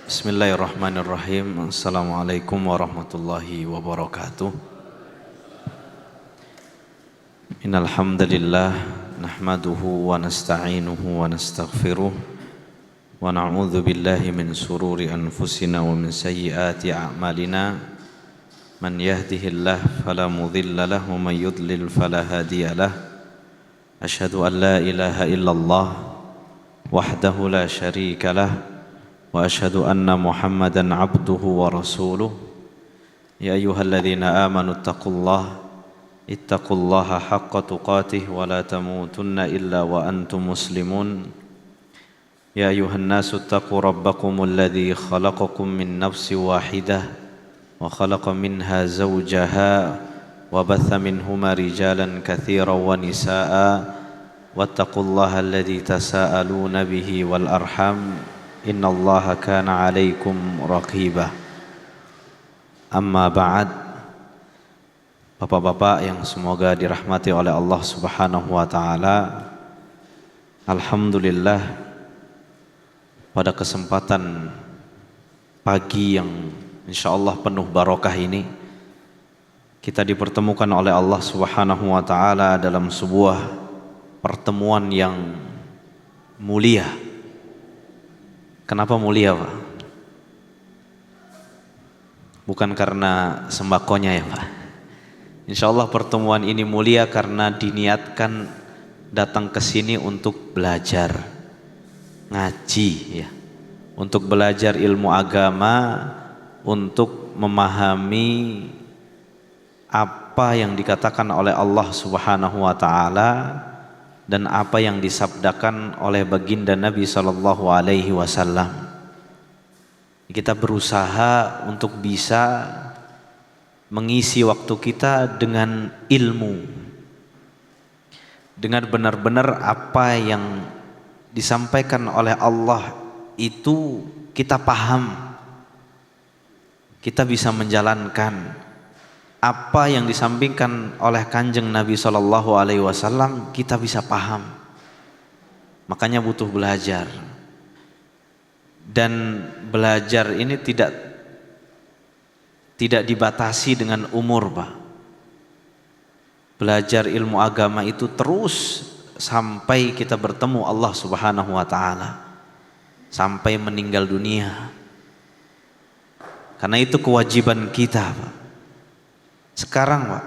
Bismillahirrahmanirrahim. Assalamualaikum warahmatullahi wabarakatuh. Innal hamdalillah nahmaduhu wa nasta'inuhu wa nastaghfiruh wa na'udzu billahi min sururi anfusina wa min sayyiati a'malina. Man yahdihillahu fala mudilla lahu wa man yudlil fala hadiyalah. Asyhadu an la ilaha illallah wahdahu la syarika lah wa asyhadu anna Muhammadan abduhu wa rasuluh. Ya ayyuhalladzina amanu ittaqullaha haqqa tuqatih wa la tamutunna illa wa antum muslimun. Ya ayyuhan nasu ittaqu rabbakumul ladzi khalaqakum min nafsin wahidah wa khalaqa minha zawjaha wa batha minhuma rijalan katsiran wa nisaa'a wattaqullaha alladzi tasaaluna bihi wal arham innallaha kana 'alaikum raqiba. Amma ba'd. Bapak-bapak yang semoga dirahmati oleh Allah Subhanahu wa taala. Alhamdulillah, pada kesempatan pagi yang insyaallah penuh barokah ini kita dipertemukan oleh Allah Subhanahu wa taala dalam sebuah pertemuan yang mulia. Kenapa mulia, Pak? Bukan karena sembakonya ya, Pak. Insyaallah pertemuan ini mulia karena diniatkan datang ke sini untuk belajar ngaji ya. Untuk belajar ilmu agama, untuk memahami apa yang dikatakan oleh Allah Subhanahu wa taala dan apa yang disabdakan oleh baginda Nabi sallallahu alaihi wasallam. Kita berusaha untuk bisa mengisi waktu kita dengan ilmu, dengan benar-benar apa yang disampaikan oleh Allah itu kita paham, kita bisa menjalankan. Apa yang disampaikan oleh Kanjeng Nabi sallallahu alaihi wasallam kita bisa paham. Makanya butuh belajar. Dan belajar ini tidak dibatasi dengan umur, Pak. Belajar ilmu agama itu terus sampai kita bertemu Allah Subhanahu wa taala. Sampai meninggal dunia. Karena itu kewajiban kita, Pak. Sekarang, Pak,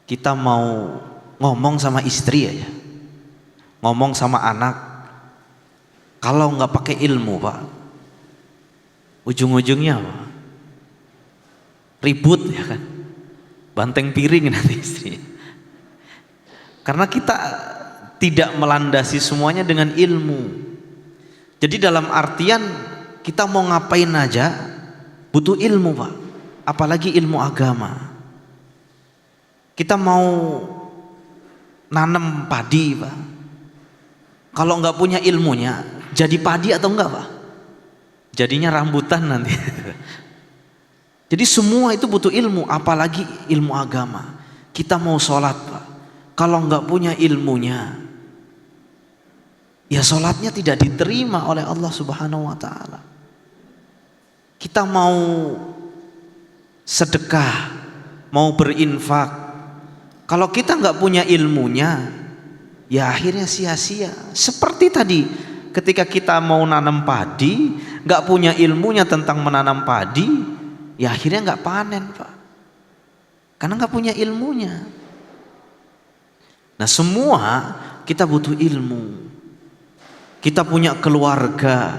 kita mau ngomong sama istri aja, ngomong sama anak, kalau nggak pakai ilmu, Pak, ujung-ujungnya, Pak, ribut ya kan, banteng piring nanti istri. Karena kita tidak melandasi semuanya dengan ilmu. Jadi dalam artian kita mau ngapain aja butuh ilmu, Pak. Apalagi ilmu agama. Kita mau nanam padi, Pak. Kalau nggak punya ilmunya, jadi padi atau enggak, Pak? Jadinya rambutan nanti. Jadi semua itu butuh ilmu, apalagi ilmu agama. Kita mau sholat, Pak. Kalau nggak punya ilmunya, ya sholatnya tidak diterima oleh Allah Subhanahu wa taala. Kita mau sedekah, mau berinfak, kalau kita nggak punya ilmunya, ya akhirnya sia-sia. Seperti tadi, ketika kita mau nanam padi, nggak punya ilmunya tentang menanam padi, ya akhirnya nggak panen, Pak. Karena nggak punya ilmunya. Nah, semua kita butuh ilmu. Kita punya keluarga,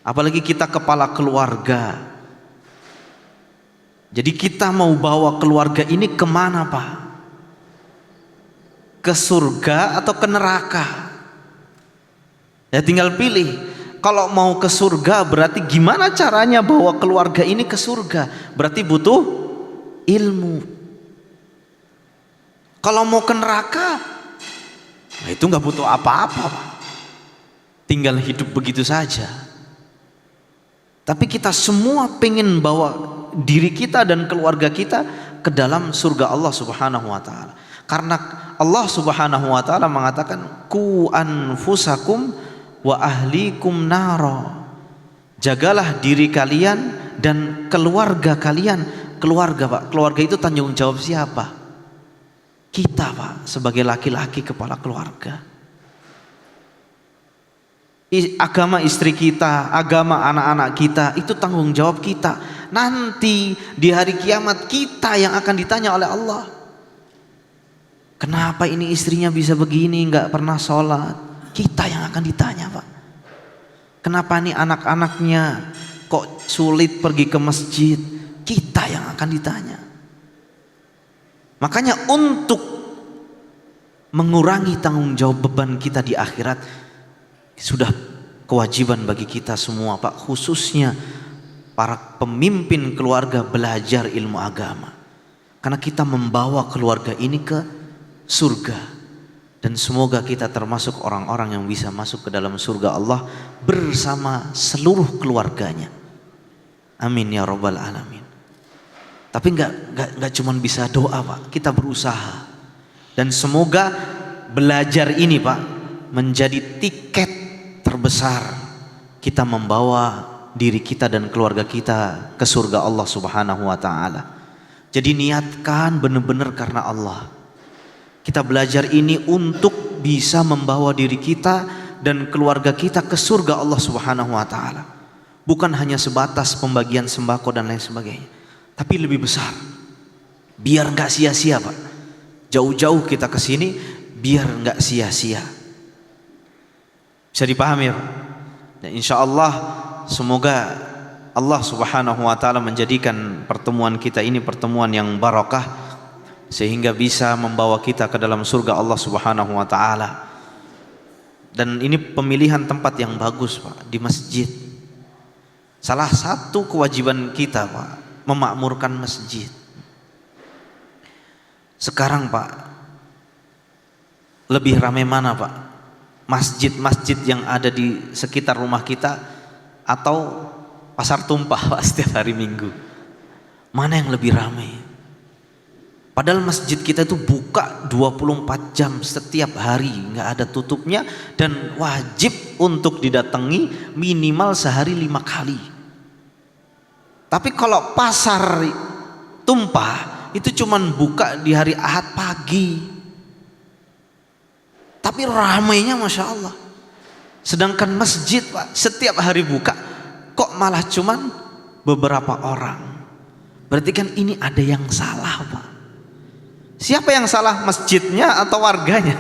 apalagi kita kepala keluarga. Jadi kita mau bawa keluarga ini kemana, Pak? Ke surga atau ke neraka? Ya tinggal pilih. Kalau mau ke surga berarti gimana caranya bawa keluarga ini ke surga? Berarti butuh ilmu. Kalau mau ke neraka, nah itu nggak butuh apa-apa, Pak. Tinggal hidup begitu saja. Tapi kita semua pengen bawa diri kita dan keluarga kita ke dalam surga Allah Subhanahu wa taala. Karena Allah Subhanahu wa taala mengatakan ku anfusakum wa ahlikum naro. Jagalah diri kalian dan keluarga kalian. Keluarga Pak, keluarga itu tanggung jawab siapa? Kita Pak, sebagai laki-laki kepala keluarga. Agama istri kita, agama anak-anak kita, itu tanggung jawab kita. Nanti di hari kiamat kita yang akan ditanya oleh Allah. Kenapa ini istrinya bisa begini, nggak pernah sholat? Kita yang akan ditanya Pak. Kenapa nih anak-anaknya kok sulit pergi ke masjid? Kita yang akan ditanya. Makanya untuk mengurangi tanggung jawab beban kita di akhirat, sudah kewajiban bagi kita semua Pak, khususnya para pemimpin keluarga, belajar ilmu agama. Karena kita membawa keluarga ini ke surga. Dan semoga kita termasuk orang-orang yang bisa masuk ke dalam surga Allah bersama seluruh keluarganya. Amin ya rabbal alamin. Tapi nggak cuma bisa doa Pak, kita berusaha. Dan semoga belajar ini Pak menjadi tiket terbesar kita membawa diri kita dan keluarga kita ke surga Allah Subhanahu wa taala. Jadi niatkan benar-benar karena Allah. Kita belajar ini untuk bisa membawa diri kita dan keluarga kita ke surga Allah Subhanahu wa taala. Bukan hanya sebatas pembagian sembako dan lain sebagainya, tapi lebih besar. Biar enggak sia-sia Pak. Jauh-jauh kita ke sini biar enggak sia-sia. Bisa dipahami ya? Dan insya Allah semoga Allah Subhanahu wa taala menjadikan pertemuan kita ini pertemuan yang barakah, sehingga bisa membawa kita ke dalam surga Allah Subhanahu wa taala. Dan ini pemilihan tempat yang bagus Pak, di masjid. Salah satu kewajiban kita Pak, memakmurkan masjid. Sekarang Pak, lebih ramai mana Pak? Masjid-masjid yang ada di sekitar rumah kita atau pasar tumpah Pak setiap hari Minggu? Mana yang lebih ramai? Padahal masjid kita itu buka 24 jam setiap hari, nggak ada tutupnya, dan wajib untuk didatangi minimal sehari 5 kali. Tapi kalau pasar tumpah itu cuman buka di hari Ahad pagi, tapi ramainya Masya Allah. Sedangkan masjid Pak setiap hari buka, kok malah cuman beberapa orang. Berarti kan ini ada yang salah Pak. Siapa yang salah, masjidnya atau warganya?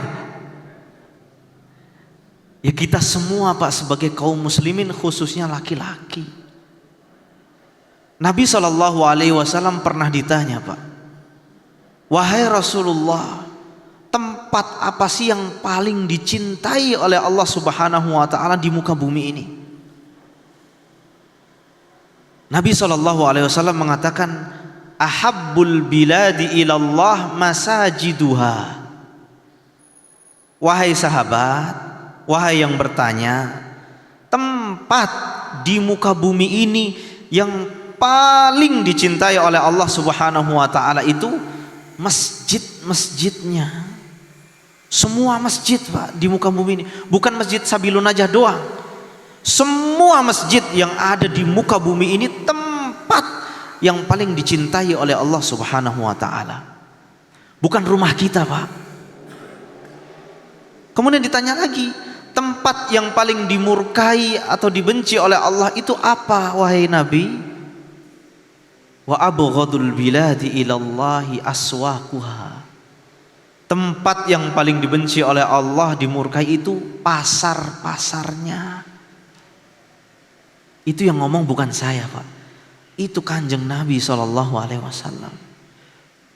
Ya kita semua Pak sebagai kaum muslimin, khususnya laki-laki. Nabi SAW pernah ditanya Pak, wahai Rasulullah, tempat apa sih yang paling dicintai oleh Allah Subhanahu wa taala di muka bumi ini? Nabi SAW mengatakan, ahabbul biladi ilallah masajiduha. Wahai sahabat, wahai yang bertanya, tempat di muka bumi ini yang paling dicintai oleh Allah Subhanahu wa taala itu masjid-masjidnya. Semua masjid Pak di muka bumi ini, bukan masjid Sabilun Najah doang. Semua masjid yang ada di muka bumi ini tempat yang paling dicintai oleh Allah Subhanahu wa taala. Bukan rumah kita Pak. Kemudian ditanya lagi, tempat yang paling dimurkai atau dibenci oleh Allah itu apa wahai Nabi? Wa abghadul biladi ilallahi aswaquha. Tempat yang paling dibenci oleh Allah, dimurkai itu pasar-pasarnya. Itu yang ngomong bukan saya Pak, itu Kanjeng Nabi SAW.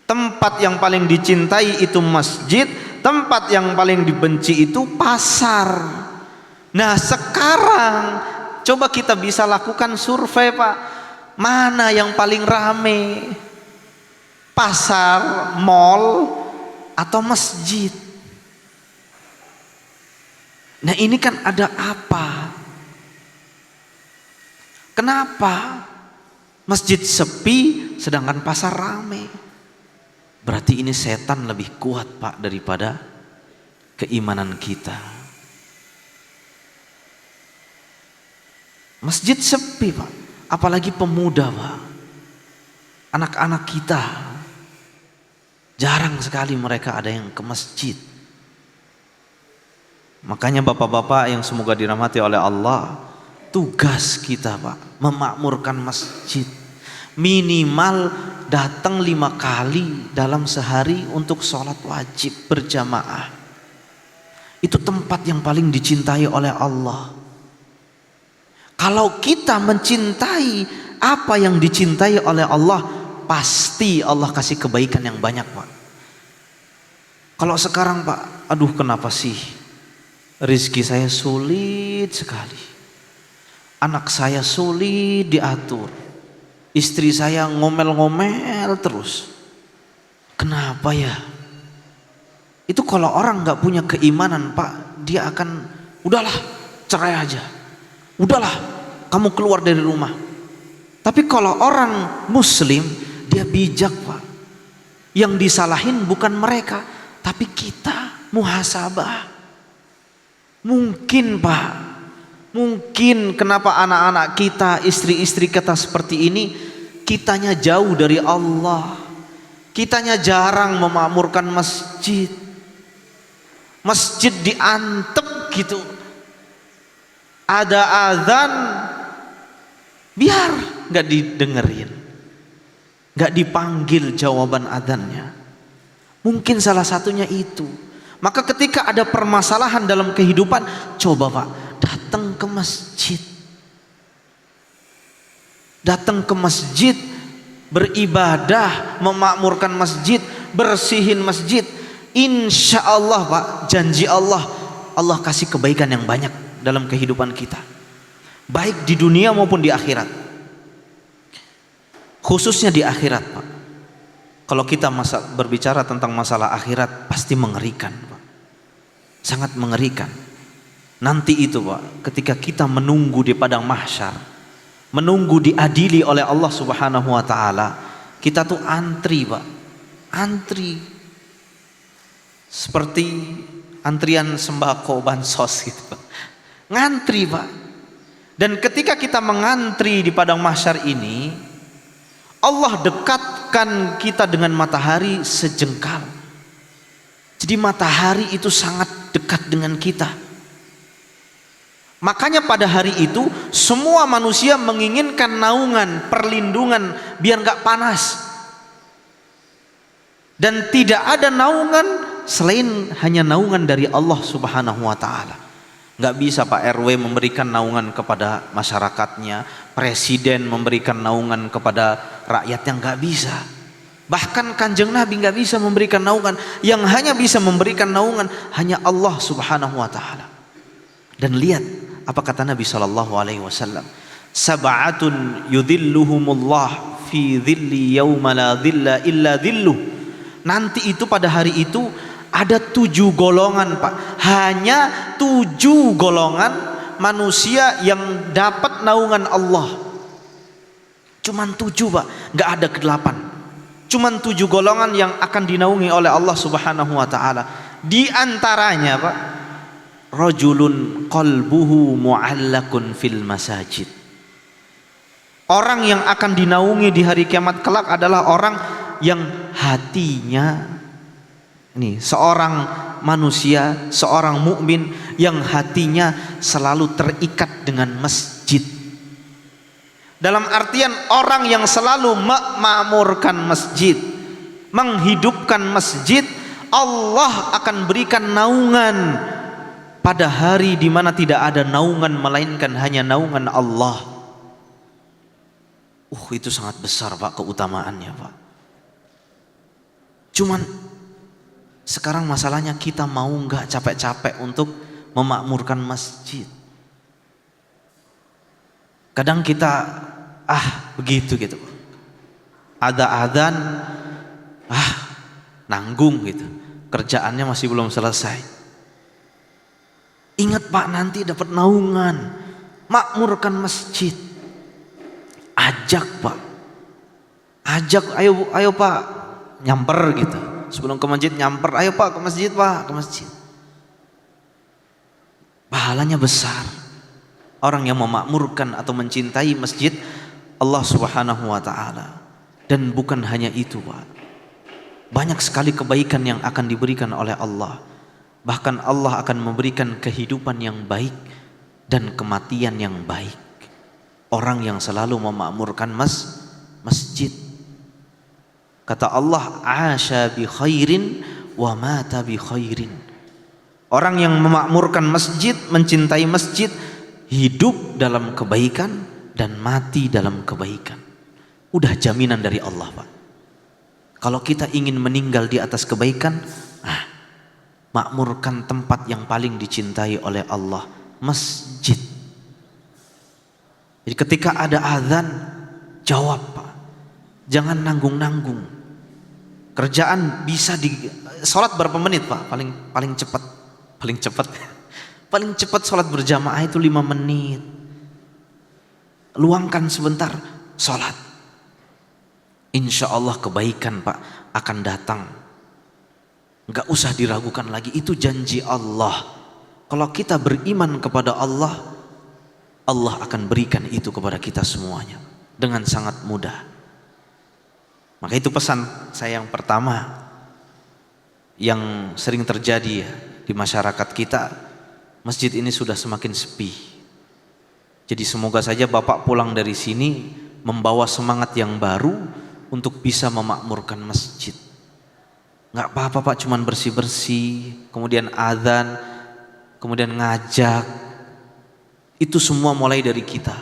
Tempat yang paling dicintai itu masjid, tempat yang paling dibenci itu pasar. Nah sekarang coba kita bisa lakukan survei Pak, mana yang paling rame? Pasar, mall, atau masjid? Nah ini kan ada apa? Kenapa masjid sepi sedangkan pasar ramai? Berarti ini setan lebih kuat Pak daripada keimanan kita. Masjid sepi Pak, apalagi pemuda Pak. Anak-anak kita jarang sekali mereka ada yang ke masjid. Makanya bapak-bapak yang semoga dirahmati oleh Allah, tugas kita Pak memakmurkan masjid. Minimal datang 5 kali dalam sehari untuk sholat wajib berjamaah. Itu tempat yang paling dicintai oleh Allah. Kalau kita mencintai apa yang dicintai oleh Allah, pasti Allah kasih kebaikan yang banyak Pak. Kalau sekarang Pak, aduh kenapa sih rizki saya sulit sekali, anak saya sulit diatur, istri saya ngomel-ngomel terus. Kenapa ya? Itu kalau orang gak punya keimanan Pak, dia akan udahlah cerai aja, udahlah kamu keluar dari rumah. Tapi kalau orang muslim, dia bijak Pak. Yang disalahin bukan mereka, tapi kita muhasabah. Mungkin Pak, mungkin kenapa anak-anak kita, istri-istri kita seperti ini, kitanya jauh dari Allah, kitanya jarang memakmurkan masjid. Masjid diantep gitu, ada azan biar gak didengerin, gak dipanggil jawaban adzannya. Mungkin salah satunya itu. Maka ketika ada permasalahan dalam kehidupan, coba Pak, datang ke masjid. Datang ke masjid, beribadah, memakmurkan masjid, bersihin masjid. Insya Allah Pak, janji Allah, Allah kasih kebaikan yang banyak dalam kehidupan kita, baik di dunia maupun di akhirat. Khususnya di akhirat Pak. Kalau kita berbicara tentang masalah akhirat, pasti mengerikan Pak, sangat mengerikan. Nanti itu Pak, ketika kita menunggu di padang mahsyar, menunggu diadili oleh Allah Subhanahu wa taala, kita tuh antri Pak, antri seperti antrian sembako bansos gitu Pak. Ngantri Pak. Dan ketika kita mengantri di padang mahsyar ini, Allah dekatkan kita dengan matahari sejengkal. Jadi matahari itu sangat dekat dengan kita. Makanya pada hari itu semua manusia menginginkan naungan, perlindungan biar gak panas. Dan tidak ada naungan selain hanya naungan dari Allah Subhanahu wa taala. Gak bisa Pak RW memberikan naungan kepada masyarakatnya, presiden memberikan naungan kepada rakyat, yang gak bisa. Bahkan Kanjeng Nabi gak bisa memberikan naungan. Yang hanya bisa memberikan naungan hanya Allah Subhanahu wa taala. Dan lihat apa kata Nabi sallallahu alaihi wasallam, sab'atun yudhilluhumullah fi dhilli yauma la dhilla illa dhilluh. Nanti itu pada hari itu ada 7 golongan Pak, hanya 7 golongan manusia yang dapat naungan Allah. Cuman 7 Pak, gak ada ke-8. Cuman 7 golongan yang akan dinaungi oleh Allah Subhanahu wa taala. Di antaranya Pak, rajulun qalbuhu mu'allakun fil masajid. Orang yang akan dinaungi di hari kiamat kelak adalah orang yang hatinya, ini seorang manusia, seorang mukmin yang hatinya selalu terikat dengan masjid. Dalam artian orang yang selalu memakmurkan masjid, menghidupkan masjid, Allah akan berikan naungan pada hari di mana tidak ada naungan melainkan hanya naungan Allah. Itu sangat besar Pak keutamaannya Pak. Cuman sekarang masalahnya kita mau nggak capek-capek untuk memakmurkan masjid. Kadang kita begitu gitu. Ada adzan, nanggung gitu. Kerjaannya masih belum selesai. Ingat Pak, nanti dapat naungan, makmurkan masjid. Ajak Pak, ajak, ayo Pak, nyamper gitu. Sebelum ke masjid nyamper, ayo Pak ke masjid Pak, ke masjid. Pahalanya besar. orang yang memakmurkan atau mencintai masjid Allah Subhanahu wa taala. Dan bukan hanya itu, Pak. Banyak sekali kebaikan yang akan diberikan oleh Allah. Bahkan Allah akan memberikan kehidupan yang baik dan kematian yang baik orang yang selalu memakmurkan masjid. Kata Allah, "Asha bi khairin wa mata bi khairin." Orang yang memakmurkan masjid, mencintai masjid, hidup dalam kebaikan dan mati dalam kebaikan. Udah jaminan dari Allah, Pak. Kalau kita ingin meninggal di atas kebaikan, makmurkan tempat yang paling dicintai oleh Allah, masjid. Jadi ketika ada azan, jawab, Pak. Jangan nanggung-nanggung. Kerjaan bisa sholat berapa menit, Pak? Paling cepat. Paling cepat sholat berjamaah itu 5 menit. Luangkan sebentar sholat. Insya Allah kebaikan, Pak, akan datang. Gak usah diragukan lagi, itu janji Allah. Kalau kita beriman kepada Allah, Allah akan berikan itu kepada kita semuanya dengan sangat mudah. Maka itu pesan saya yang pertama yang sering terjadi ya, di masyarakat kita. Masjid ini sudah semakin sepi. Jadi semoga saja Bapak pulang dari sini membawa semangat yang baru untuk bisa memakmurkan masjid. Nggak apa-apa, Pak, cuman bersih-bersih, kemudian azan, kemudian ngajak. Itu semua mulai dari kita.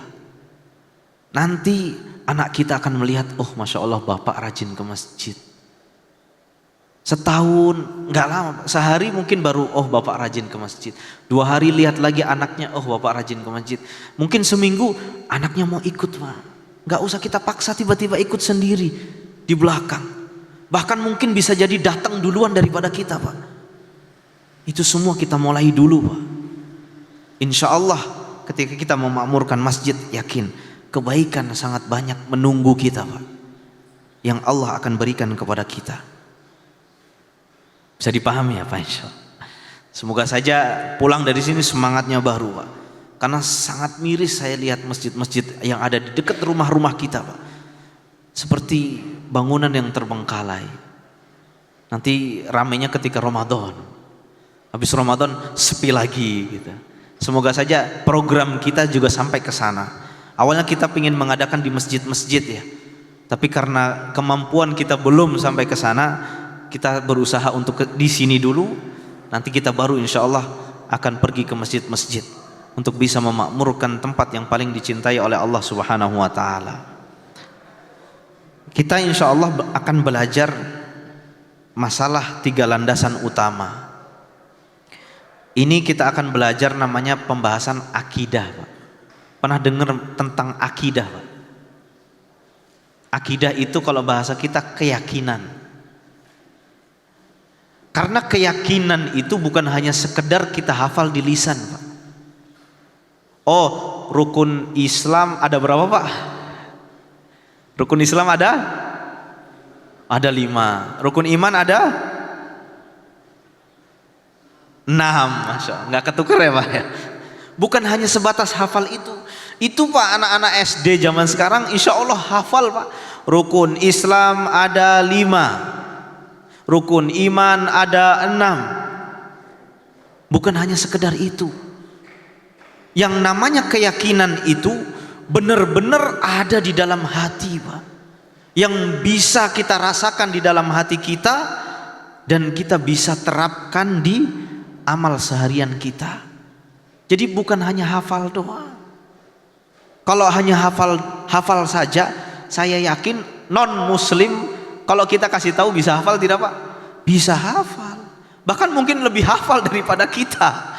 Nanti anak kita akan melihat, oh Masya Allah Bapak rajin ke masjid. Setahun, nggak lama, sehari mungkin baru, oh Bapak rajin ke masjid. 2 hari lihat lagi anaknya, oh Bapak rajin ke masjid. Mungkin seminggu anaknya mau ikut, Pak. Nggak usah kita paksa tiba-tiba ikut sendiri di belakang. Bahkan mungkin bisa jadi datang duluan daripada kita, Pak. Itu semua kita mulai dulu, Pak. Insya Allah ketika kita memakmurkan masjid, yakin kebaikan sangat banyak menunggu kita, Pak, yang Allah akan berikan kepada kita. Bisa dipahami ya, Pak? Insya Allah. Semoga saja pulang dari sini semangatnya baru, Pak. Karena sangat miris saya lihat masjid-masjid yang ada di dekat rumah-rumah kita, Pak. Seperti bangunan yang terbengkalai. Nanti ramainya ketika Ramadan. Habis Ramadan sepi lagi gitu. Semoga saja program kita juga sampai ke sana. Awalnya kita ingin mengadakan di masjid-masjid ya. Tapi karena kemampuan kita belum sampai ke sana, kita berusaha untuk di sini dulu. Nanti kita baru insya Allah akan pergi ke masjid-masjid untuk bisa memakmurkan tempat yang paling dicintai oleh Allah Subhanahu wa taala. Kita insya Allah akan belajar masalah 3 landasan utama. Ini kita akan belajar namanya pembahasan akidah, Pak. Pernah dengar tentang akidah, Pak? Akidah itu kalau bahasa kita keyakinan. Karena keyakinan itu bukan hanya sekedar kita hafal di lisan, Pak. Oh, rukun Islam ada berapa, Pak? Rukun Islam ada 5. Rukun iman ada 6. Masya Allah, nggak ketukar ya, Pak ya? Bukan hanya sebatas hafal itu. Itu, Pak, anak-anak SD zaman sekarang insya Allah hafal, Pak. Rukun Islam ada 5. Rukun iman ada 6. Bukan hanya sekedar itu. Yang namanya keyakinan itu benar-benar ada di dalam hati, Pak. Yang bisa kita rasakan di dalam hati kita dan kita bisa terapkan di amal seharian kita. Jadi bukan hanya hafal doang. Kalau hanya hafal saja, saya yakin non muslim kalau kita kasih tahu bisa hafal tidak, Pak? Bisa hafal. Bahkan mungkin lebih hafal daripada kita.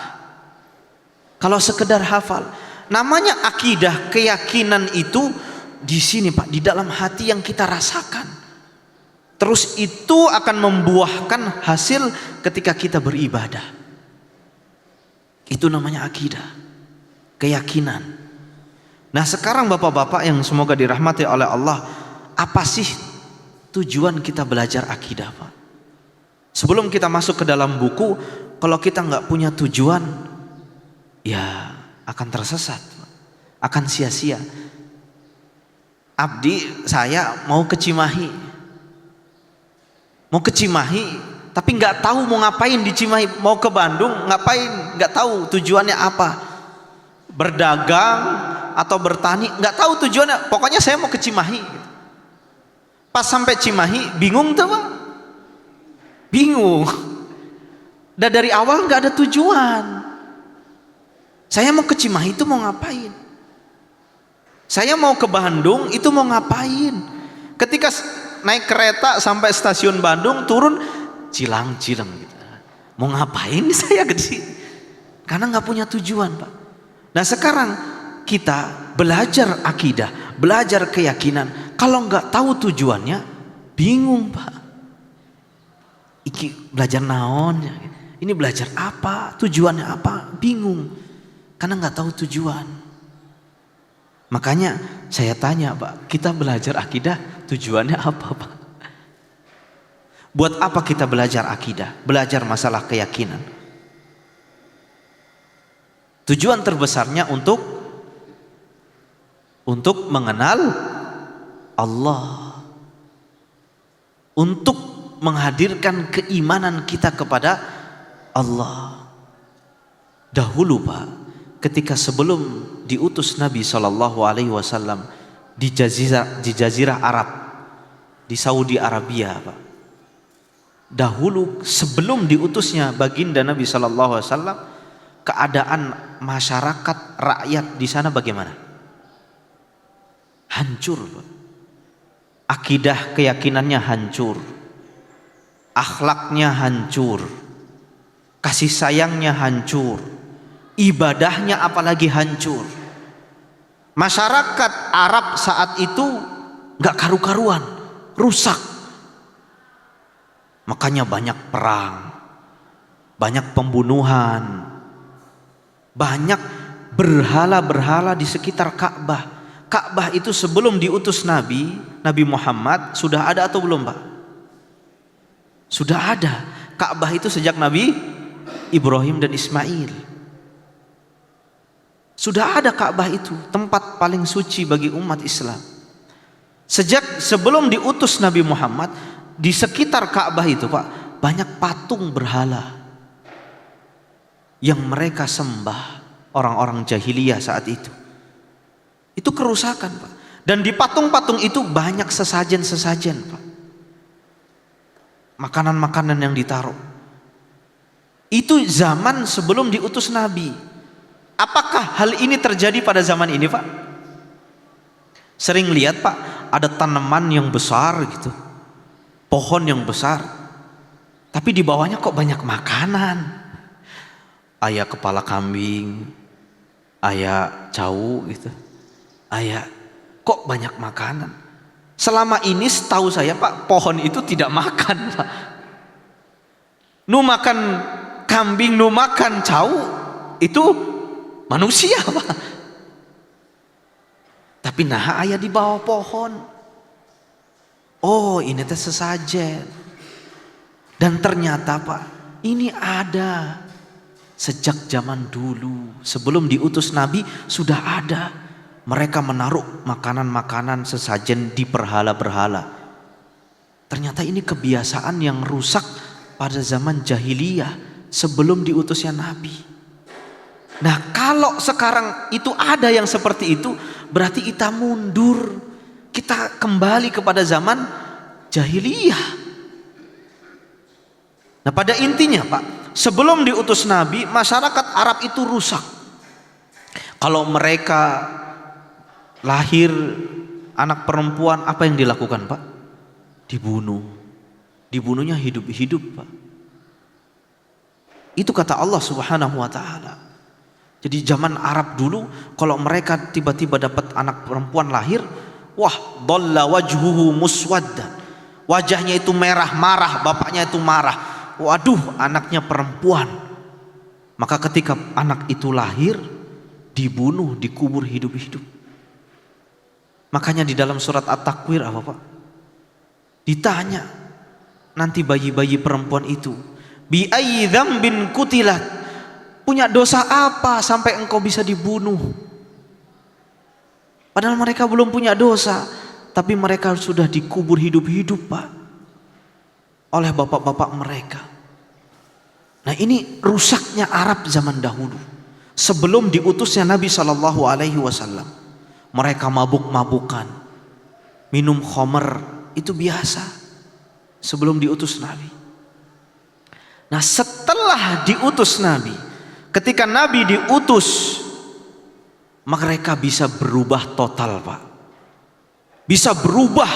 Kalau sekedar hafal. Namanya akidah, keyakinan itu di sini, Pak, di dalam hati yang kita rasakan. Terus itu akan membuahkan hasil ketika kita beribadah. Itu namanya akidah, keyakinan. Nah sekarang bapak-bapak yang semoga dirahmati oleh Allah, apa sih tujuan kita belajar akidah, Pak? Sebelum kita masuk ke dalam buku, kalau kita nggak punya tujuan, ya akan tersesat, Pak. akan sia-sia. Abdi saya mau ke Cimahi, tapi nggak tahu mau ngapain di Cimahi. Mau ke Bandung ngapain, nggak tahu tujuannya apa, berdagang atau bertani, nggak tahu tujuannya, pokoknya saya mau ke Cimahi. Pas sampai Cimahi bingung tuh Pak, bingung. Dan dari awal nggak ada tujuan. Saya mau ke Cimahi itu mau ngapain? Saya mau ke Bandung itu mau ngapain? Ketika naik kereta sampai stasiun Bandung, turun Cilang gitu. Mau ngapain saya ke sini? Karena nggak punya tujuan Pak. Nah sekarang kita belajar akidah, belajar keyakinan, kalau nggak tahu tujuannya bingung Pak. Iki belajar naonnya, ini belajar apa, tujuannya apa, bingung karena nggak tahu tujuan. Makanya saya tanya Pak, kita belajar akidah tujuannya apa Pak? Buat apa kita belajar akidah, belajar masalah keyakinan? Tujuan terbesarnya untuk mengenal Allah, untuk menghadirkan keimanan kita kepada Allah. Dahulu Pak, ketika sebelum diutus Nabi SAW di Jazirah Arab, di Saudi Arabia Pak, dahulu sebelum diutusnya baginda Nabi SAW, keadaan masyarakat rakyat di sana bagaimana? Hancur Pak. Akidah keyakinannya hancur, akhlaknya hancur, kasih sayangnya hancur, ibadahnya apalagi hancur. Masyarakat Arab saat itu gak karu-karuan, rusak. Makanya banyak perang, banyak pembunuhan, banyak berhala-berhala di sekitar Ka'bah. Ka'bah itu sebelum diutus Nabi Muhammad sudah ada atau belum Pak? Sudah ada. Ka'bah itu sejak Nabi Ibrahim dan Ismail. Sudah ada Ka'bah itu, tempat paling suci bagi umat Islam. Sejak sebelum diutus Nabi Muhammad, di sekitar Ka'bah itu Pak, banyak patung berhala yang mereka sembah orang-orang jahiliyah saat itu. Itu kerusakan Pak. Dan di patung-patung itu banyak sesajen-sesajen Pak, makanan-makanan yang ditaruh. Itu zaman sebelum diutus Nabi. Apakah hal ini terjadi pada zaman ini Pak? Sering lihat Pak, ada tanaman yang besar gitu, pohon yang besar, tapi di bawahnya kok banyak makanan. Ayah kepala kambing, ayah cau gitu, ayah kok banyak makanan. Selama ini setahu saya Pak, pohon itu tidak makan Pak. Nu makan kambing, nu makan cau, itu manusia Pak. Tapi nah ayah di bawah pohon. Oh ini teh sesajen. Dan ternyata Pak, ini ada sejak zaman dulu. Sebelum diutus Nabi sudah ada. Mereka menaruh makanan-makanan sesajen di berhala-berhala. Ternyata ini kebiasaan yang rusak pada zaman jahiliyah sebelum diutusnya Nabi. Nah kalau sekarang itu ada yang seperti itu, berarti kita mundur, kita kembali kepada zaman jahiliyah. Nah pada intinya Pak, sebelum diutus Nabi, masyarakat Arab itu rusak. Kalau mereka lahir anak perempuan, apa yang dilakukan Pak? Dibunuh. Dibunuhnya hidup-hidup Pak. Itu kata Allah Subhanahu wa ta'ala. Jadi zaman Arab dulu, kalau mereka tiba-tiba dapat anak perempuan lahir, wah, dhalla wajhuhu muswaddan. Wajahnya itu merah, marah, bapaknya itu marah. Waduh, anaknya perempuan. Maka ketika anak itu lahir, dibunuh, dikubur hidup-hidup. Makanya di dalam surat At-Takwir apa Pak? Ditanya nanti bayi-bayi perempuan itu, bi ayyi dzambin qutilat, punya dosa apa sampai engkau bisa dibunuh? Padahal mereka belum punya dosa, tapi mereka sudah dikubur hidup-hidup, Pak, oleh bapak-bapak mereka. Nah, ini rusaknya Arab zaman dahulu. Sebelum diutusnya Nabi Shallallahu Alaihi Wasallam, mereka mabuk-mabukan, minum khamr, itu biasa sebelum diutus Nabi. Nah, setelah diutus Nabi, ketika Nabi diutus, mereka bisa berubah total, Pak. Bisa berubah.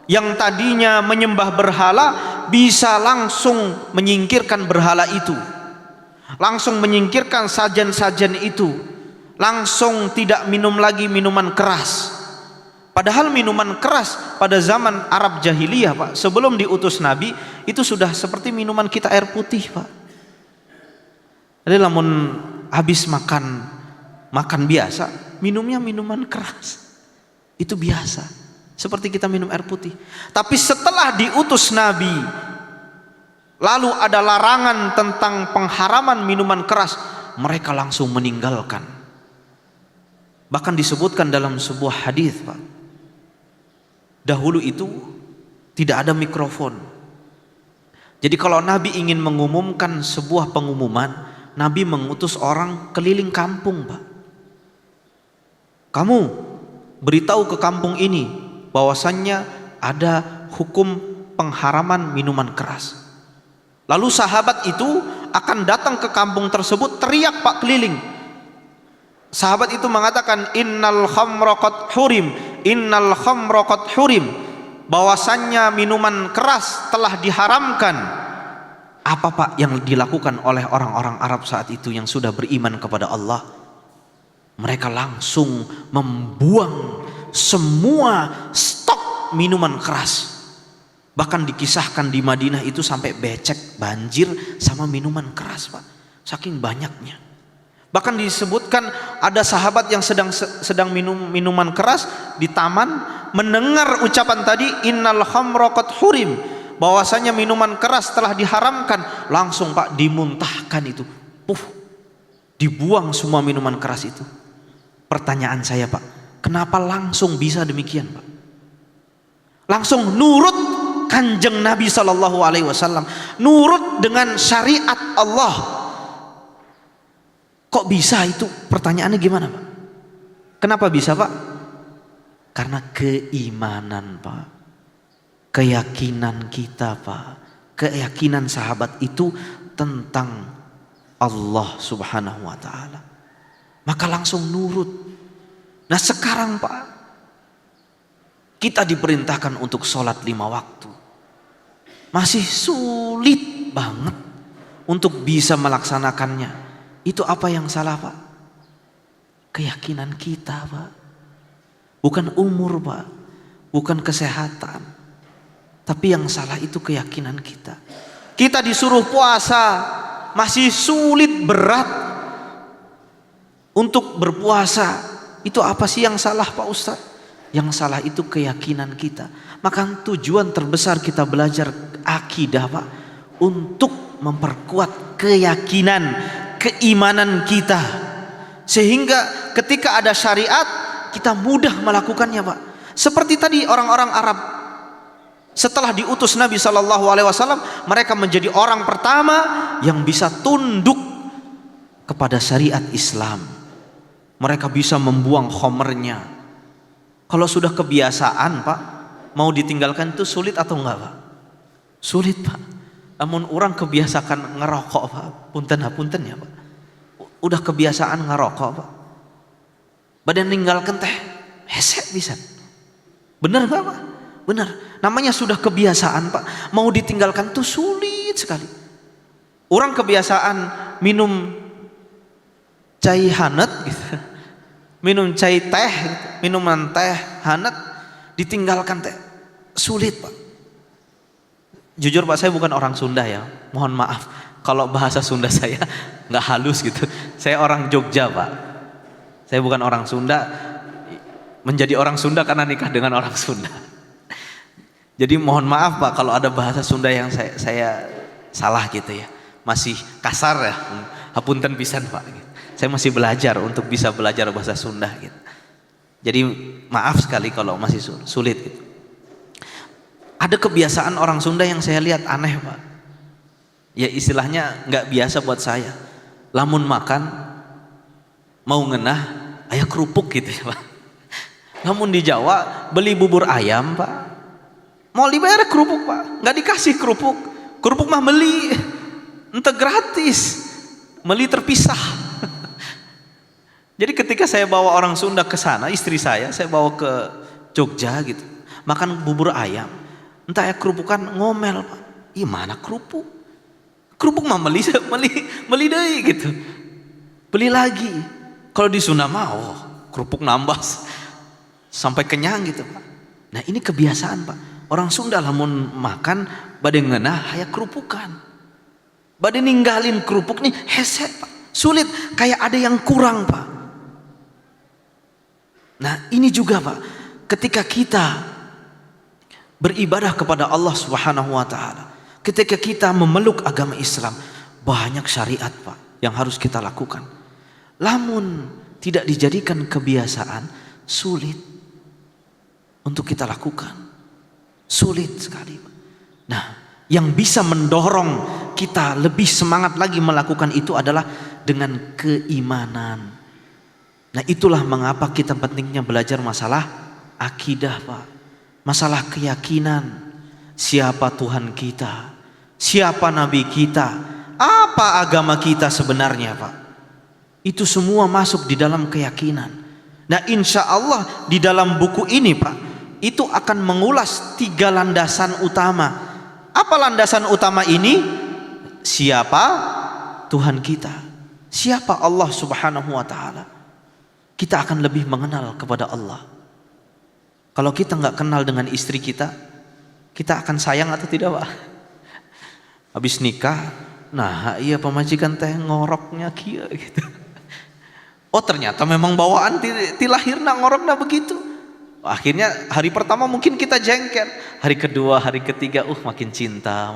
Yang tadinya menyembah berhala bisa langsung menyingkirkan berhala itu, langsung menyingkirkan sajen-sajen itu, langsung tidak minum lagi minuman keras. Padahal minuman keras pada zaman Arab jahiliyah, Pak, sebelum diutus Nabi, itu sudah seperti minuman kita air putih, Pak. Jadi lamun habis makan biasa, minumnya minuman keras. Itu biasa, seperti kita minum air putih. Tapi setelah diutus Nabi, lalu ada larangan tentang pengharaman minuman keras, mereka langsung meninggalkan. Bahkan disebutkan dalam sebuah hadis, Pak, dahulu itu tidak ada mikrofon. Jadi kalau Nabi ingin mengumumkan sebuah pengumuman, Nabi mengutus orang keliling kampung, Pak. Kamu beritahu ke kampung ini bahwasannya ada hukum pengharaman minuman keras. Lalu sahabat itu akan datang ke kampung tersebut, teriak, Pak, keliling. Sahabat itu mengatakan, innal khamra qad hurim, innal khamra qad hurim, bahwasannya minuman keras telah diharamkan. Apa, Pak, yang dilakukan oleh orang-orang Arab saat itu yang sudah beriman kepada Allah? Mereka langsung membuang semua stok minuman keras. Bahkan dikisahkan di Madinah itu sampai becek, banjir sama minuman keras, Pak, saking banyaknya. Bahkan disebutkan ada sahabat yang sedang minum minuman keras di taman, mendengar ucapan tadi, innal khamra qad hurim, bahwasanya minuman keras telah diharamkan, langsung, Pak, dimuntahkan itu, dibuang semua minuman keras itu. Pertanyaan saya, Pak, kenapa langsung bisa demikian, Pak? Langsung nurut Kanjeng Nabi Shallallahu Alaihi Wasallam, nurut dengan syariat Allah. Kok bisa itu? Pertanyaannya gimana, Pak? Kenapa bisa, Pak? Karena keimanan, Pak, keyakinan kita, Pak, keyakinan sahabat itu tentang Allah Subhanahu Wa Taala. Maka langsung nurut. Nah sekarang, Pak, kita diperintahkan untuk sholat 5 waktu. Masih sulit banget untuk bisa melaksanakannya. Itu apa yang salah, Pak? Keyakinan kita, Pak. Bukan umur, Pak, bukan kesehatan. Tapi yang salah itu keyakinan kita. Kita disuruh puasa, masih sulit, berat untuk berpuasa. Itu apa sih yang salah, Pak Ustadz? Yang salah itu keyakinan kita. Maka tujuan terbesar kita belajar akidah, Pak, untuk memperkuat keyakinan, keimanan kita, sehingga ketika ada syariat kita mudah melakukannya, Pak. Seperti tadi orang-orang Arab, setelah diutus Nabi Shallallahu Alaihi Wasallam, mereka menjadi orang pertama yang bisa tunduk kepada syariat Islam. Mereka bisa membuang khamrnya. Kalau sudah kebiasaan, Pak, mau ditinggalkan itu sulit atau enggak, Pak? Sulit, Pak. Namun orang kebiasaan ngerokok, Pak, punten ya, Pak. Udah kebiasaan ngerokok, Pak, badan ninggalkan teh hesek bisa. Benar enggak, Pak? Benar. Namanya sudah kebiasaan, Pak. Mau ditinggalkan tuh sulit sekali. Orang kebiasaan minum cai hangat gitu, minum cai teh gitu, minuman teh hangat, ditinggalkan teh sulit, Pak. Jujur, Pak, saya bukan orang Sunda ya, mohon maaf kalau bahasa Sunda saya nggak halus gitu. Saya orang Jogja, Pak. Saya bukan orang Sunda, menjadi orang Sunda karena nikah dengan orang Sunda. Jadi mohon maaf, Pak, kalau ada bahasa Sunda yang saya salah gitu ya, masih kasar ya, hapunten pisan, Pak. Saya masih belajar untuk bisa belajar bahasa Sunda gitu. Jadi maaf sekali kalau masih sulit gitu. Ada kebiasaan orang Sunda yang saya lihat aneh Pak. Ya istilahnya nggak biasa buat saya. Lamun makan mau ngenah aya kerupuk gitu ya Pak. Namun di Jawa beli bubur ayam Pak, mau dibayar kerupuk Pak, nggak dikasih kerupuk. Kerupuk mah beli, ente gratis, beli terpisah. Jadi ketika saya bawa orang Sunda ke sana, istri saya bawa ke Jogja gitu, makan bubur ayam, entah ya kerupukan ngomel Pak, ih mana kerupuk? Kerupuk mah beli deh gitu, beli lagi. Kalau di Sunda mah kerupuk nambah sampai kenyang gitu Pak. Nah ini kebiasaan Pak, orang Sunda lamun makan bade ngeunah aya kerupukan, bade ninggalin kerupuk nih hese Pak, sulit, kayak ada yang kurang Pak. Nah ini juga Pak, ketika kita beribadah kepada Allah Subhanahu wa taala, ketika kita memeluk agama Islam, banyak syariat Pak yang harus kita lakukan. Lamun tidak dijadikan kebiasaan, sulit untuk kita lakukan. Sulit sekali Pak. Nah, yang bisa mendorong kita lebih semangat lagi melakukan itu adalah dengan keimanan. Nah itulah mengapa kita pentingnya belajar masalah akidah Pak. Masalah keyakinan, siapa Tuhan kita, siapa Nabi kita, apa agama kita sebenarnya Pak. Itu semua masuk di dalam keyakinan. Nah insya Allah di dalam buku ini Pak, itu akan mengulas 3 landasan utama. Apa landasan utama ini? Siapa Tuhan kita, siapa Allah Subhanahu wa taala. Kita akan lebih mengenal kepada Allah. Kalau kita nggak kenal dengan istri kita akan sayang atau tidak Pak? Habis nikah, nah iya pemajikan teh ngoroknya kia gitu. Oh ternyata memang bawaan ti lahirna ngorokna begitu. Akhirnya hari pertama mungkin kita jengkel, hari kedua, hari ketiga, makin cinta,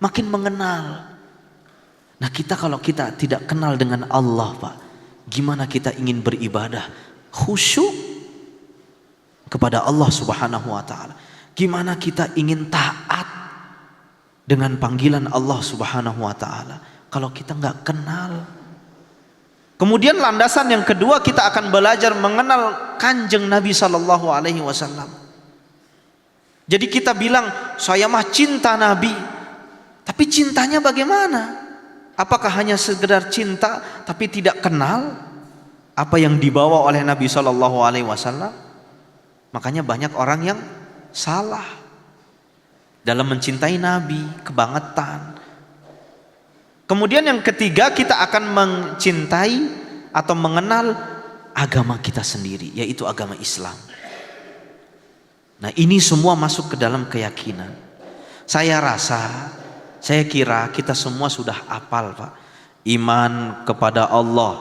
makin mengenal. Nah kita kalau kita tidak kenal dengan Allah Pak, gimana kita ingin beribadah khusyuk kepada Allah Subhanahu wa taala? Gimana kita ingin taat dengan panggilan Allah Subhanahu wa taala kalau kita nggak kenal? Kemudian landasan yang kedua, kita akan belajar mengenal Kanjeng Nabi sallallahu alaihi wasallam. Jadi kita bilang saya mah cinta Nabi, tapi cintanya bagaimana? Apakah hanya sekedar cinta tapi tidak kenal apa yang dibawa oleh Nabi sallallahu alaihi wasallam? Makanya banyak orang yang salah dalam mencintai Nabi, kebangetan. Kemudian yang ketiga, kita akan mencintai atau mengenal agama kita sendiri, yaitu agama Islam. Nah ini semua masuk ke dalam keyakinan. Saya kira kita semua sudah hafal Pak. Iman kepada Allah,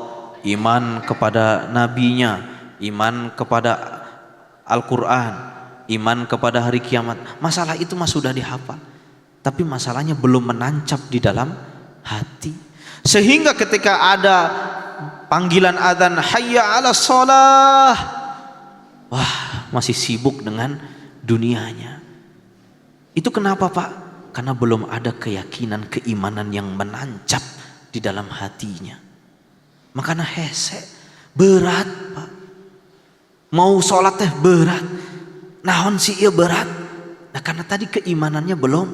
iman kepada nabinya, iman kepada Al-Quran, iman kepada hari kiamat. Masalah itu mah sudah dihafal, tapi masalahnya belum menancap di dalam hati. Sehingga ketika ada panggilan adzan hayya 'alas shalah, wah masih sibuk dengan dunianya. Itu kenapa Pak? Karena belum ada keyakinan, keimanan yang menancap di dalam hatinya. Makanya hese, berat Pak. Mau sholat teh berat, naon sih iya berat. Nah karena tadi keimanannya belum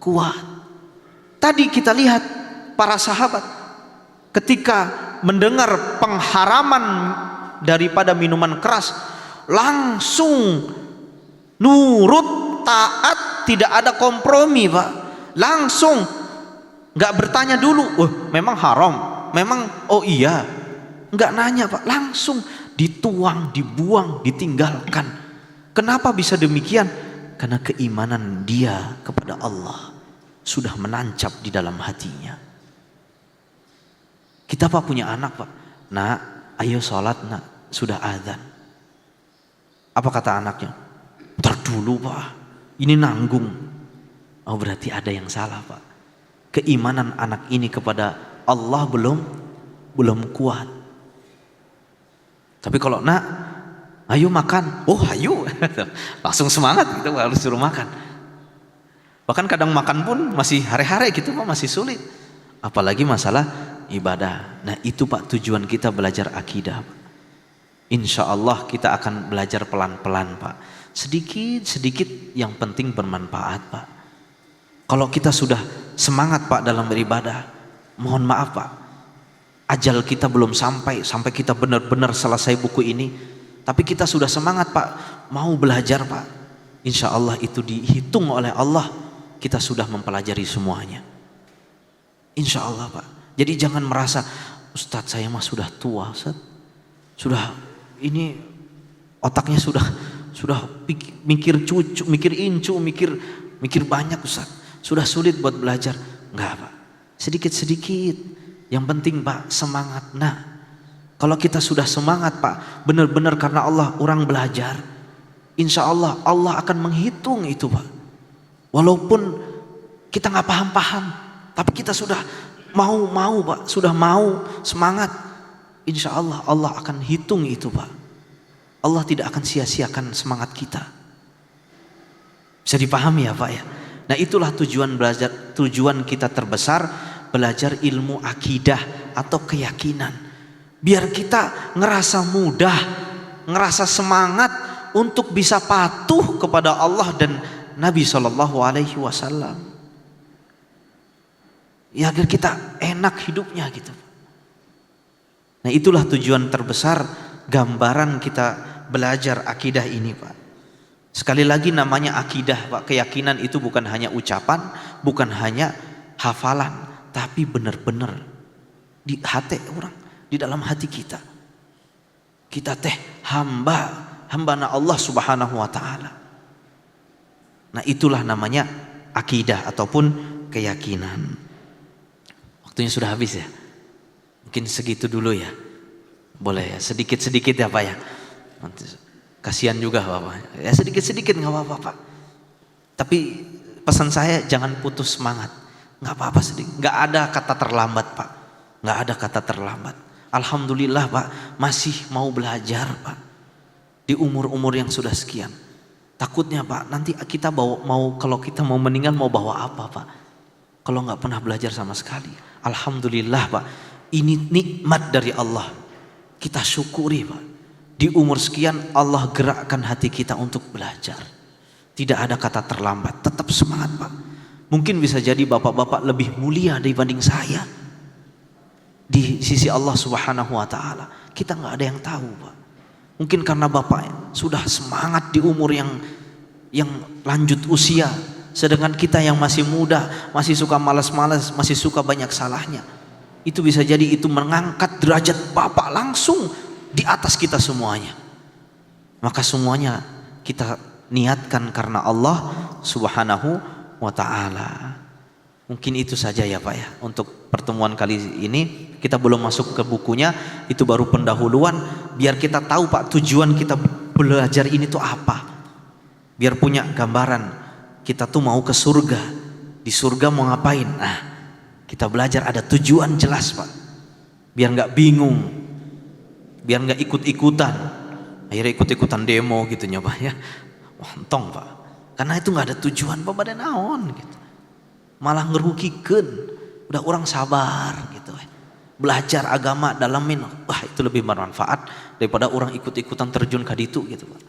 kuat. Tadi kita lihat para sahabat ketika mendengar pengharaman daripada minuman keras, langsung nurut, taat, tidak ada kompromi Pak. Langsung, nggak bertanya dulu, memang haram, memang oh iya, nggak nanya Pak, langsung dituang, dibuang, ditinggalkan. Kenapa bisa demikian? Karena keimanan dia kepada Allah sudah menancap di dalam hatinya. Kita Pak punya anak Pak, nak ayo sholat nak, sudah adzan. Apa kata anaknya? Ntar dulu Pak, ini nanggung. Oh berarti ada yang salah Pak. Keimanan anak ini kepada Allah belum kuat. Tapi kalau nak Ayo makan. Oh ayo. Langsung semangat gitu, harus suruh makan. Bahkan kadang makan pun masih hare-hare gitu Pak, masih sulit. Apalagi masalah ibadah. Nah itu Pak tujuan kita belajar akidah. Insya Allah kita akan belajar pelan-pelan Pak. Sedikit-sedikit yang penting bermanfaat Pak. Kalau kita sudah semangat Pak dalam beribadah, mohon maaf Pak, ajal kita belum sampai kita benar-benar selesai buku ini, tapi kita sudah semangat Pak, mau belajar Pak, insya Allah itu dihitung oleh Allah, kita sudah mempelajari semuanya. Insya Allah Pak. Jadi jangan merasa, Ustadz saya mah sudah tua Ustadz, sudah ini otaknya sudah mikir cucu, mikir incu, mikir banyak Ustadz, sudah sulit buat belajar. Enggak Pak, sedikit-sedikit, yang penting Pak semangat. Nah kalau kita sudah semangat Pak, benar-benar karena Allah orang belajar, insya Allah Allah akan menghitung itu Pak. Walaupun kita nggak paham-paham, tapi kita sudah mau Pak, sudah mau semangat, insya Allah Allah akan hitung itu Pak. Allah tidak akan sia-siakan semangat kita. Bisa dipahami ya Pak ya. Nah itulah tujuan belajar, tujuan kita terbesar belajar ilmu akidah atau keyakinan. Biar kita ngerasa mudah, ngerasa semangat untuk bisa patuh kepada Allah dan Nabi SAW. Ya agar kita enak hidupnya gitu. Nah itulah tujuan terbesar gambaran kita belajar akidah ini Pak. Sekali lagi namanya akidah Pak, keyakinan itu bukan hanya ucapan, bukan hanya hafalan, tapi benar-benar di hati orang, di dalam hati kita. Kita teh hamba Allah Subhanahu wa taala. Nah, itulah namanya akidah ataupun keyakinan. Waktunya sudah habis ya. Mungkin segitu dulu ya. Boleh ya, sedikit-sedikit ya Pak ya. Nanti kasihan juga Bapak. Ya sedikit-sedikit nggak apa-apa Pak. Tapi pesan saya jangan putus semangat. Nggak apa-apa sedikit. Nggak ada kata terlambat Pak. Nggak ada kata terlambat. Alhamdulillah Pak masih mau belajar Pak. Di umur-umur yang sudah sekian. Takutnya Pak nanti kita kalau kita mau meninggal mau bawa apa Pak? Kalau nggak pernah belajar sama sekali. Alhamdulillah Pak. Ini nikmat dari Allah. Kita syukuri Pak. Di umur sekian Allah gerakkan hati kita untuk belajar. Tidak ada kata terlambat, tetap semangat Pak. Mungkin bisa jadi bapak-bapak lebih mulia dibanding saya di sisi Allah Subhanahu wa taala. Kita nggak ada yang tahu Pak. Mungkin karena bapak sudah semangat di umur yang lanjut usia, sedangkan kita yang masih muda, masih suka malas-malas, masih suka banyak salahnya. Itu bisa jadi itu mengangkat derajat bapak langsung di atas kita semuanya. Maka semuanya kita niatkan karena Allah Subhanahu wa taala. Mungkin itu saja ya Pak ya untuk pertemuan kali ini. Kita belum masuk ke bukunya, itu baru pendahuluan biar kita tahu Pak tujuan kita belajar ini tuh apa. Biar punya gambaran kita tuh mau ke surga. Di surga mau ngapain? Nah, kita belajar ada tujuan jelas Pak. Biar nggak bingung. Biar nggak ikut-ikutan, akhirnya ikut-ikutan demo gitu nyoba ya, ontong Pak, karena itu nggak ada tujuan Pak pada naon gitu, malah ngerugikan, udah orang sabar gitu, belajar agama dalamin, wah itu lebih bermanfaat daripada orang ikut-ikutan terjun ke ditu gitu Pak.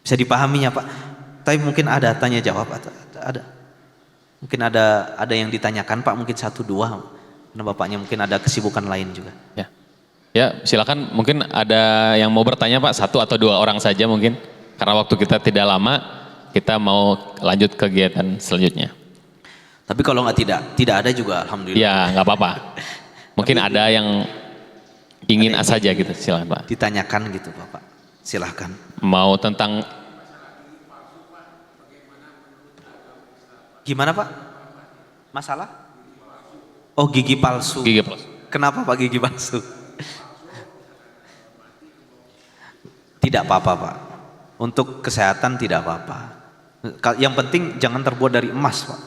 Bisa dipahaminya Pak? Tapi mungkin ada tanya jawab atau ada, mungkin ada yang ditanyakan Pak, mungkin 1-2, karena bapaknya mungkin ada kesibukan lain juga. Ya. Ya silakan, mungkin ada yang mau bertanya Pak, 1 atau 2 orang saja mungkin. Karena waktu kita tidak lama, kita mau lanjut kegiatan selanjutnya. Tapi kalau tidak ada juga alhamdulillah. Ya nggak apa-apa. Mungkin ada yang ingin saja gitu, silakan Pak. Ditanyakan gitu Bapak, silahkan. Mau tentang gimana Pak? Masalah? Oh gigi palsu. Gigi palsu. Kenapa Pak gigi palsu? Tidak apa-apa Pak. Untuk kesehatan tidak apa-apa. Yang penting jangan terbuat dari emas Pak.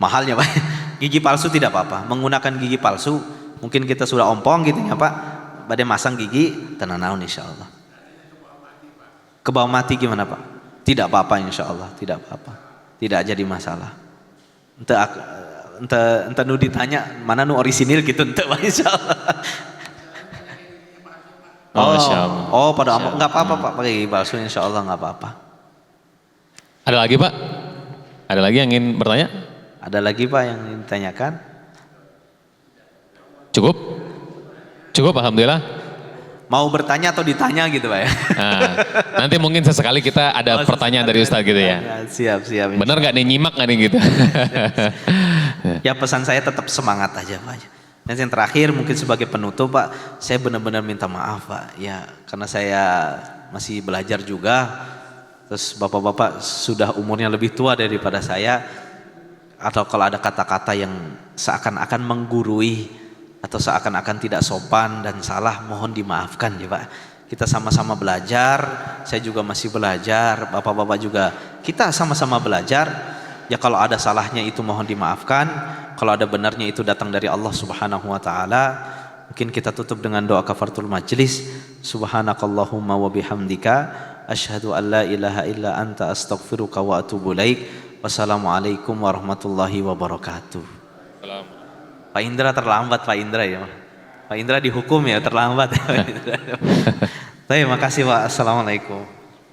Mahalnya Pak. Gigi palsu tidak apa-apa. Menggunakan gigi palsu mungkin kita sudah ompong gitu ya Pak. badai masang gigi tenang naon insya Allah. Ke bawah mati gimana Pak? Tidak apa-apa insya Allah, tidak apa-apa, tidak jadi masalah. Ente nu ditanya mana nu orisinil gitu ente Pak insya Allah. Pada nggak apa-apa Pak, pakai palsu insya Allah nggak apa-apa. Ada lagi Pak? Ada lagi yang ingin bertanya? Ada lagi Pak yang ingin ditanyakan? Cukup? Cukup alhamdulillah. Mau bertanya atau ditanya gitu Pak ya? Nah, nanti mungkin sesekali kita ada pertanyaan dari Ustadz gitu ya. Siap. Bener gak nih, nyimak gak nih gitu? Ya pesan saya tetap semangat aja Pak. Dan yang terakhir mungkin sebagai penutup Pak, saya benar-benar minta maaf Pak. Ya karena saya masih belajar juga. Terus bapak-bapak sudah umurnya lebih tua daripada saya. Atau kalau ada kata-kata yang seakan-akan menggurui atau seakan-akan tidak sopan dan salah, mohon dimaafkan ya Pak. Kita sama-sama belajar, saya juga masih belajar, bapak-bapak juga, kita sama-sama belajar. Ya kalau ada salahnya itu mohon dimaafkan, kalau ada benarnya itu datang dari Allah Subhanahu wa taala. Mungkin kita tutup dengan doa kafaratul majlis. Subhanakallahumma wa bihamdika asyhadu an la ilaha illa anta astaghfiruka wa atubu ilaik. Wassalamualaikum warahmatullahi wabarakatuh. Pak Indra terlambat Pak Indra ya. Pak Indra dihukum ya terlambat. Terima kasih Pak. Assalamualaikum.